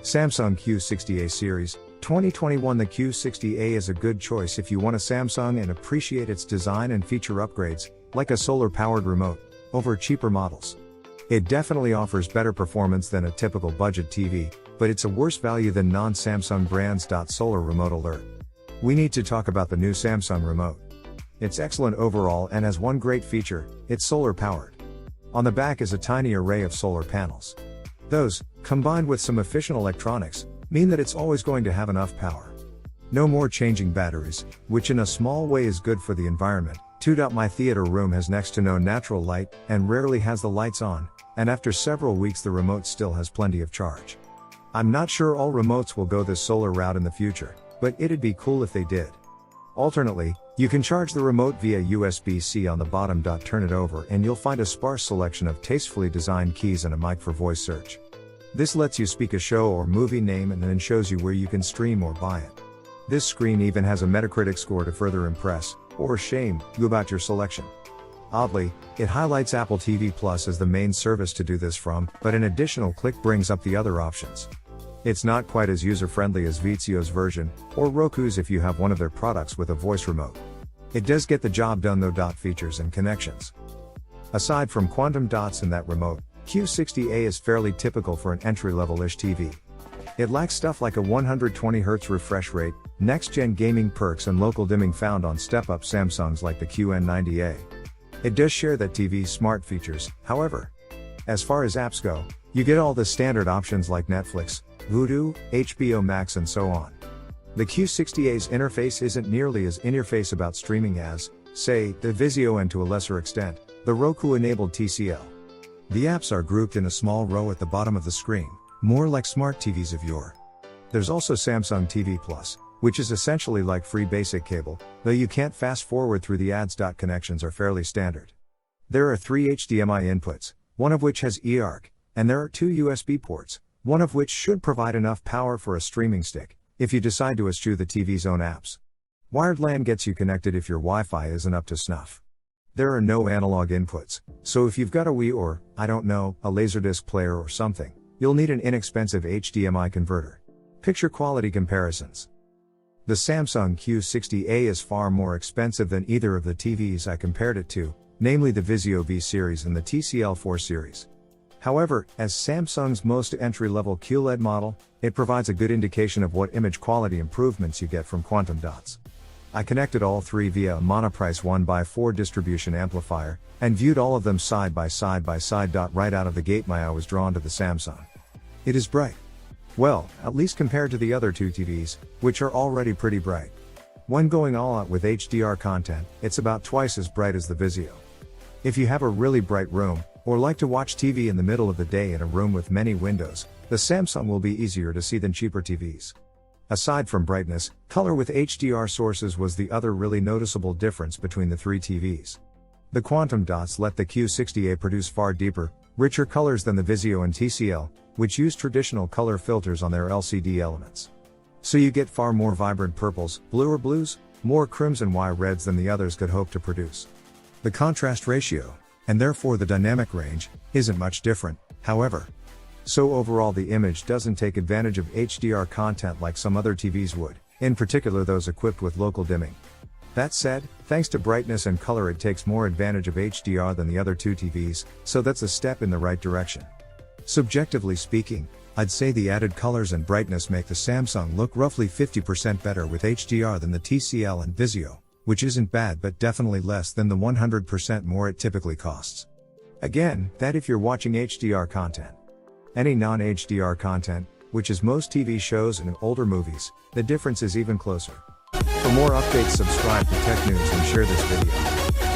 Samsung Q60A series, 2021. The Q60A is a good choice if you want a Samsung and appreciate its design and feature upgrades, like a solar-powered remote, over cheaper models. It definitely offers better performance than a typical budget TV, but it's a worse value than non-Samsung brands. Solar remote alert. We need to talk about the new Samsung remote. It's excellent overall and has one great feature: it's solar-powered. On the back is a tiny array of solar panels. Those, combined with some efficient electronics, mean that it's always going to have enough power. No more changing batteries, which in a small way is good for the environment. 2. My theater room has next to no natural light, and rarely has the lights on, and after several weeks the remote still has plenty of charge. I'm not sure all remotes will go this solar route in the future, but it'd be cool if they did. Alternately, you can charge the remote via USB-C on the bottom. Turn it over and you'll find a sparse selection of tastefully designed keys and a mic for voice search. This lets you speak a show or movie name and then shows you where you can stream or buy it. This screen even has a Metacritic score to further impress, or shame, you about your selection. Oddly, it highlights Apple TV Plus as the main service to do this from, but an additional click brings up the other options. It's not quite as user-friendly as Vizio's version, or Roku's if you have one of their products with a voice remote. It does get the job done though. Features and connections. Aside from quantum dots in that remote, Q60A is fairly typical for an entry-level-ish TV. It lacks stuff like a 120Hz refresh rate, next-gen gaming perks and local dimming found on step-up Samsungs like the QN90A. It does share that TV's smart features, however. As far as apps go, you get all the standard options like Netflix, Vudu, HBO Max and so on. The Q60A's interface isn't nearly as in-your-face about streaming as, say, the Vizio and to a lesser extent, the Roku-enabled TCL. The apps are grouped in a small row at the bottom of the screen, more like smart TVs of yore. There's also Samsung TV Plus, which is essentially like free basic cable, though you can't fast forward through the ads. Connections are fairly standard. There are 3 HDMI inputs, one of which has eARC, and there are 2 USB ports, one of which should provide enough power for a streaming stick, if you decide to eschew the TV's own apps. Wired LAN gets you connected if your Wi-Fi isn't up to snuff. There are no analog inputs, so if you've got a Wii or, I don't know, a Laserdisc player or something, you'll need an inexpensive HDMI converter. Picture quality comparisons. The Samsung Q60A is far more expensive than either of the TVs I compared it to, namely the Vizio V series and the TCL 4 series. However, as Samsung's most entry-level QLED model, it provides a good indication of what image quality improvements you get from quantum dots. I connected all 3 via a monoprice 1x4 distribution amplifier, and viewed all of them side by side. Right out of the gate my eye was drawn to the Samsung. It is bright. Well, at least compared to the other 2 TVs, which are already pretty bright. When going all out with HDR content, it's about twice as bright as the Vizio. If you have a really bright room, or like to watch TV in the middle of the day in a room with many windows, the Samsung will be easier to see than cheaper TVs. Aside from brightness, color with HDR sources was the other really noticeable difference between the 3 TVs. The quantum dots let the Q60A produce far deeper, richer colors than the Vizio and TCL, which use traditional color filters on their LCD elements. So you get far more vibrant purples, bluer blues, more crimson reds than the others could hope to produce. The contrast ratio, and therefore the dynamic range, isn't much different, however. So overall the image doesn't take advantage of HDR content like some other TVs would, in particular those equipped with local dimming. That said, thanks to brightness and color it takes more advantage of HDR than the other 2 TVs, so that's a step in the right direction. Subjectively speaking, I'd say the added colors and brightness make the Samsung look roughly 50% better with HDR than the TCL and Vizio, which isn't bad but definitely less than the 100% more it typically costs. Again, that if you're watching HDR content. Any non-HDR content, which is most TV shows and older movies, the difference is even closer. For more updates subscribe to Tech News and share this video.